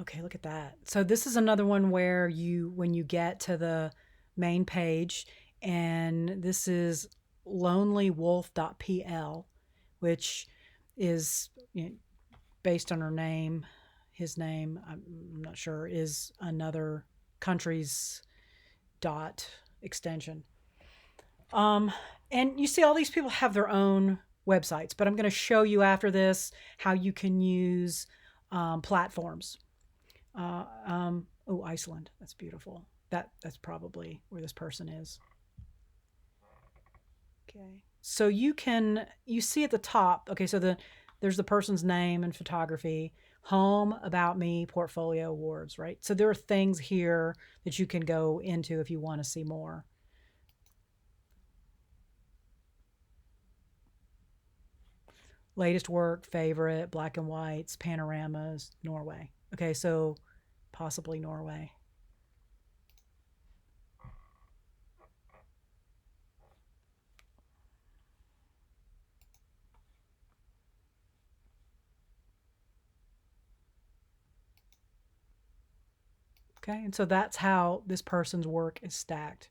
Okay, look at that. So this is another one where when you get to the main page, and this is lonelywolf.pl, which is, based on her name. His name, I'm not sure, is another country's dot extension. Um, and you see all these people have their own websites, but I'm going to show you after this how you can use platforms. Oh, Iceland. That's beautiful. That's probably where this person is. Okay. So you see at the top, okay, so there's the person's name and photography, home, about me, portfolio, awards, right? So there are things here that you can go into if you want to see more. Latest work, favorite, black and whites, panoramas, Norway. Okay, so possibly Norway. Okay, and so that's how this person's work is stacked.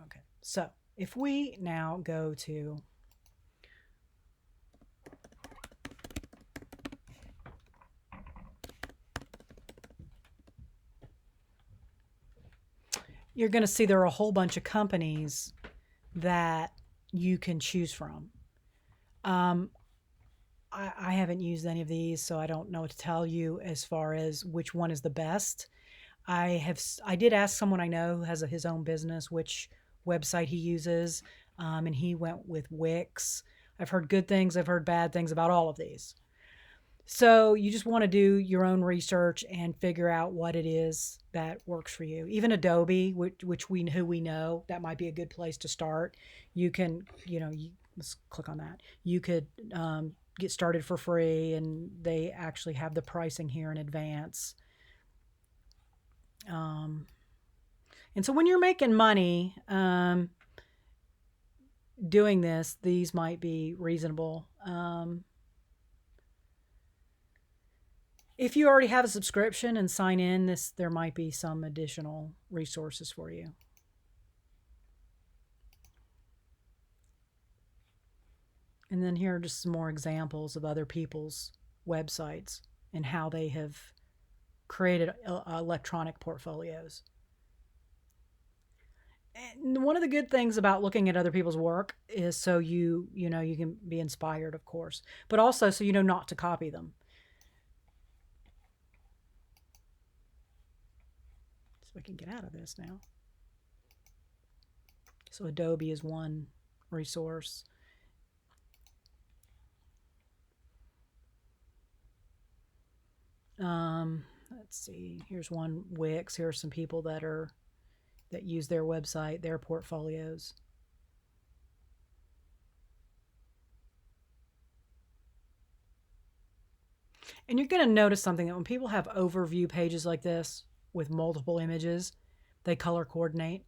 Okay, so if we now go to you're going to see there are a whole bunch of companies that you can choose from. Um, I haven't used any of these, so I don't know what to tell you as far as which one is the best. I did ask someone I know who has his own business which website he uses, and he went with Wix. I've heard good things. I've heard bad things about all of these. So you just want to do your own research and figure out what it is that works for you. Even Adobe, which we know, that might be a good place to start. You can, let's click on that. You could get started for free, and they actually have the pricing here in advance. And so when you're making money doing this, these might be reasonable. If you already have a subscription and sign in, there might be some additional resources for you. And then here are just some more examples of other people's websites and how they have created electronic portfolios. And one of the good things about looking at other people's work is so you can be inspired, of course, but also so you know not to copy them. So we can get out of this now. So Adobe is one resource. Let's see. Here's one, Wix. Here are some people that use their website, their portfolios. And you're going to notice something, that when people have overview pages like this with multiple images, they color coordinate.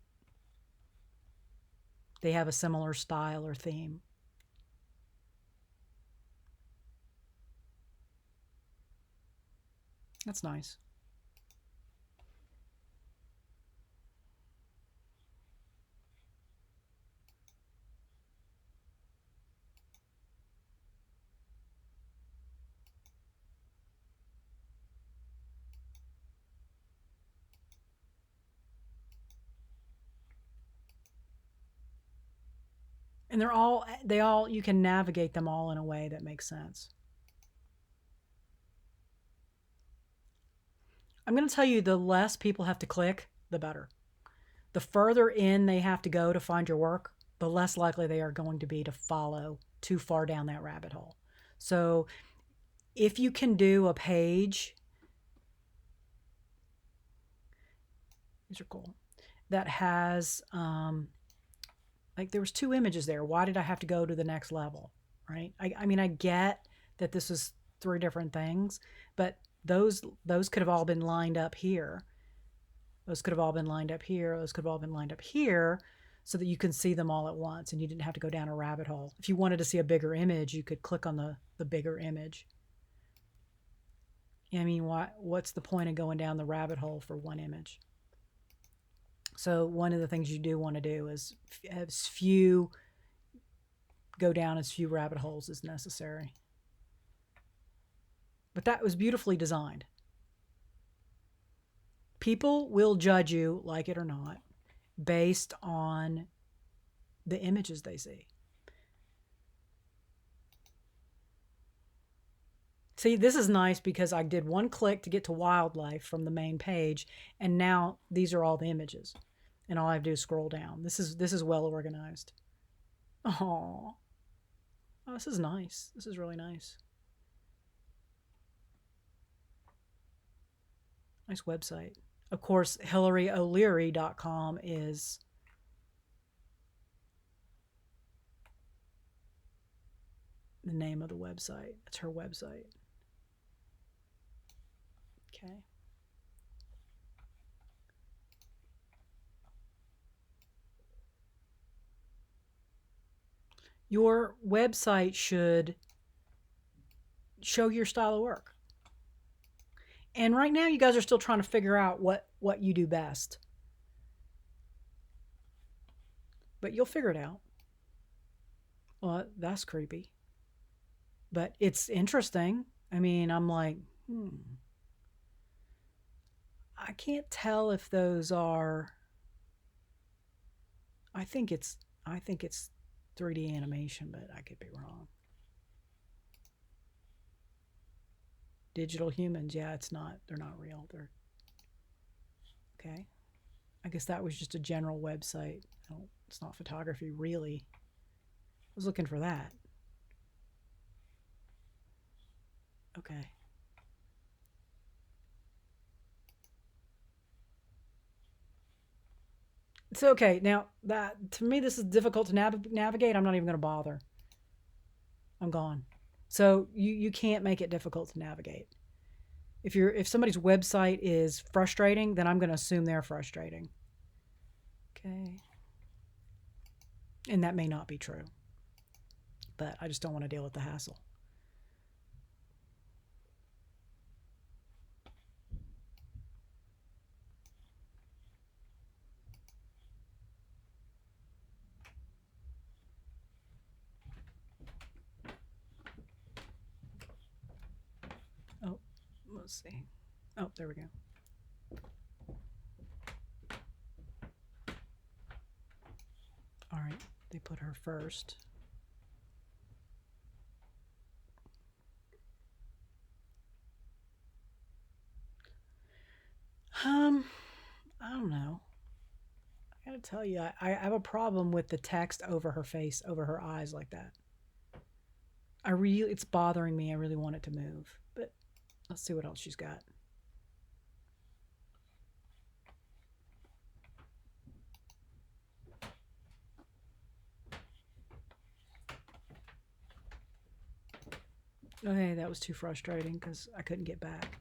They have a similar style or theme. That's nice. And you can navigate them all in a way that makes sense. I'm going to tell you, the less people have to click, the better. The further in they have to go to find your work, the less likely they are going to be to follow too far down that rabbit hole. So if you can do a page, these are cool, that has, like there was 2 images there. Why did I have to go to the next level, right? I mean, I get that this is 3 different things, but those could have all been lined up here. Those could have all been lined up here. Those could have all been lined up here. so that you can see them all at once and you didn't have to go down a rabbit hole. If you wanted to see a bigger image, you could click on the bigger image. I mean, what's the point of going down the rabbit hole for one image? So one of the things you do want to do is go down as few rabbit holes as necessary. But that was beautifully designed. People will judge you, like it or not, based on the images they see. See, this is nice because I did one click to get to wildlife from the main page, and now these are all the images, and all I have to do is scroll down. This is well organized. Oh, this is nice. This is really nice. Nice website. Of course, HillaryO'Leary.com is the name of the website. It's her website. Okay. Your website should show your style of work. And right now you guys are still trying to figure out what you do best. But you'll figure it out. Well, that's creepy. But it's interesting. I mean, I'm like, I can't tell if those are, I think it's 3D animation, but I could be wrong. Digital humans, yeah, they're not real. They're okay. I guess that was just a general website. It's not photography, really. I was looking for that. Okay. So, okay, now that, to me, this is difficult to navigate. I'm not even going to bother. I'm gone. So you can't make it difficult to navigate. If somebody's website is frustrating, then I'm going to assume they're frustrating. Okay. And that may not be true. But I just don't want to deal with the hassle. Oh, let's see. Oh, there we go. All right, they put her first. I don't know. I gotta tell you, I have a problem with the text over her face, over her eyes like that. It's bothering me. I really want it to move, but let's see what else she's got. Okay, that was too frustrating because I couldn't get back.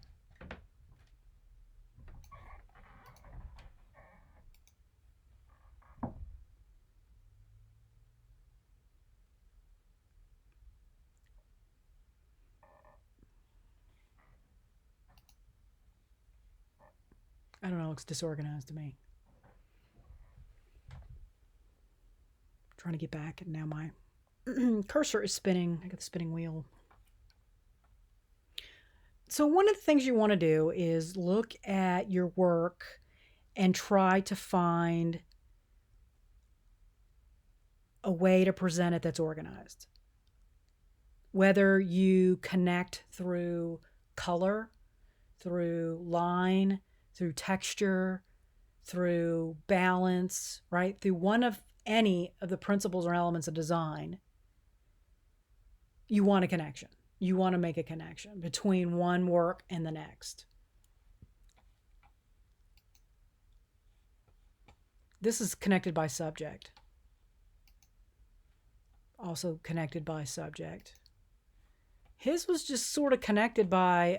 I don't know, it looks disorganized to me. Trying to get back, and now my cursor is spinning. I got the spinning wheel. So one of the things you want to do is look at your work and try to find a way to present it that's organized. Whether you connect through color, through line, through texture, through balance, right? Through one of any of the principles or elements of design, you want a connection. You want to make a connection between one work and the next. This is connected by subject. Also connected by subject. His was just sort of connected by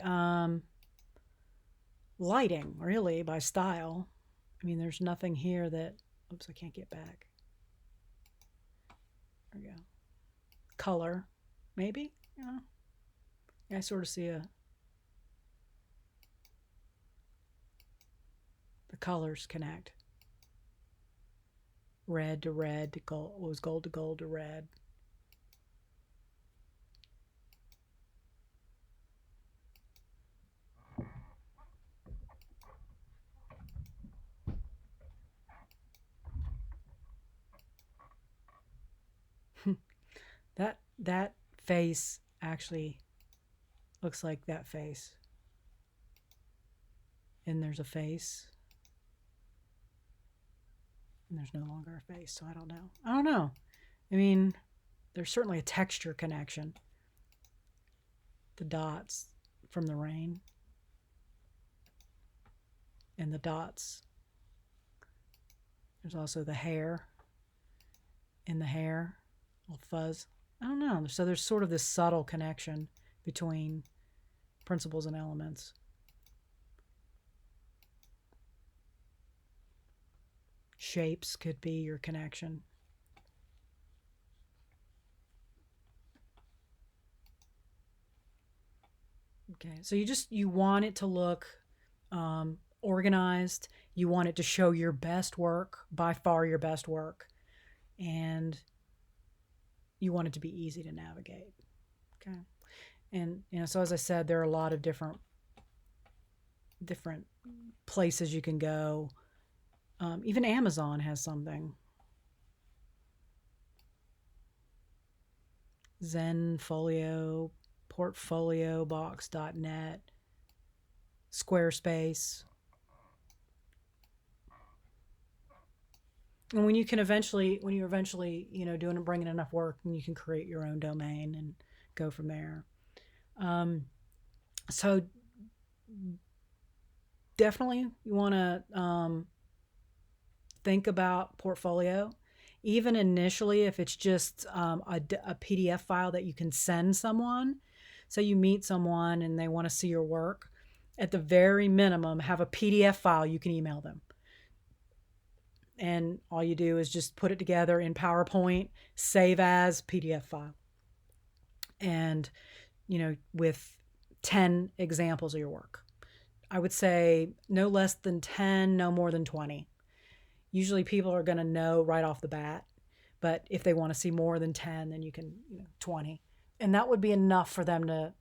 lighting, really, by style. I mean, there's nothing here that, oops, I can't get back. There we go. Color, maybe. Yeah, I sort of see the colors connect. Red to red to gold. What was gold to red? That face actually looks like that face. And there's a face. And there's no longer a face, so I don't know. I don't know. I mean, there's certainly a texture connection. The dots from the rain. And the dots. There's also the hair. In the hair. Little fuzz. I don't know. So there's sort of this subtle connection between principles and elements. Shapes could be your connection. Okay, so you want it to look organized. You want it to show your best work, by far your best work, and you want it to be easy to navigate. Okay, and so as I said, there are a lot of different places you can go. Even Amazon has something. Zenfolio, portfoliobox.net, Squarespace. And when you're eventually, bringing enough work, then you can create your own domain and go from there. So definitely you want to think about portfolio, even initially, if it's just a PDF file that you can send someone. So you meet someone and they want to see your work. At the very minimum, have a PDF file you can email them. And all you do is just put it together in PowerPoint, save as PDF file. And, with 10 examples of your work. I would say no less than 10, no more than 20. Usually people are going to know right off the bat, but if they want to see more than 10, then you can, 20. And that would be enough for them to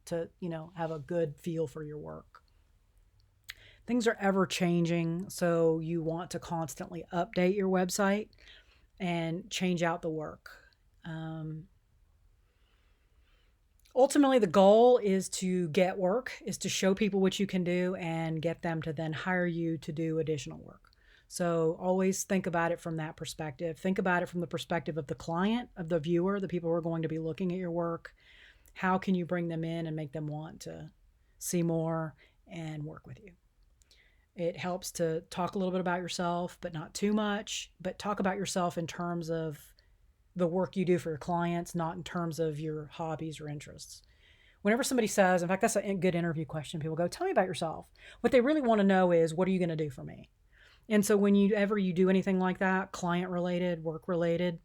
have a good feel for your work. Things are ever changing, so you want to constantly update your website and change out the work. Ultimately, the goal is to get work, is to show people what you can do and get them to then hire you to do additional work. So always think about it from that perspective. Think about it from the perspective of the client, of the viewer, the people who are going to be looking at your work. How can you bring them in and make them want to see more and work with you? It helps to talk a little bit about yourself, but not too much. But talk about yourself in terms of the work you do for your clients, not in terms of your hobbies or interests. Whenever somebody says, in fact, that's a good interview question, people go, tell me about yourself. What they really want to know is, what are you going to do for me? And so whenever you do anything like that, client related, work related,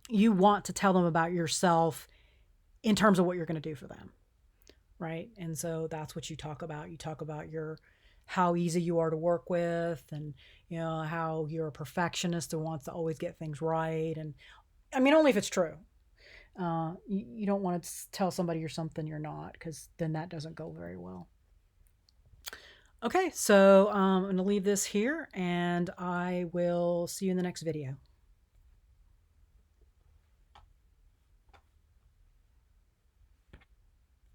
you want to tell them about yourself in terms of what you're going to do for them. Right. And so that's what you talk about. You talk about how easy you are to work with, and, how you're a perfectionist and wants to always get things right. And I mean, only if it's true. You don't want to tell somebody you're something you're not, because then that doesn't go very well. Okay, so I'm going to leave this here, and I will see you in the next video.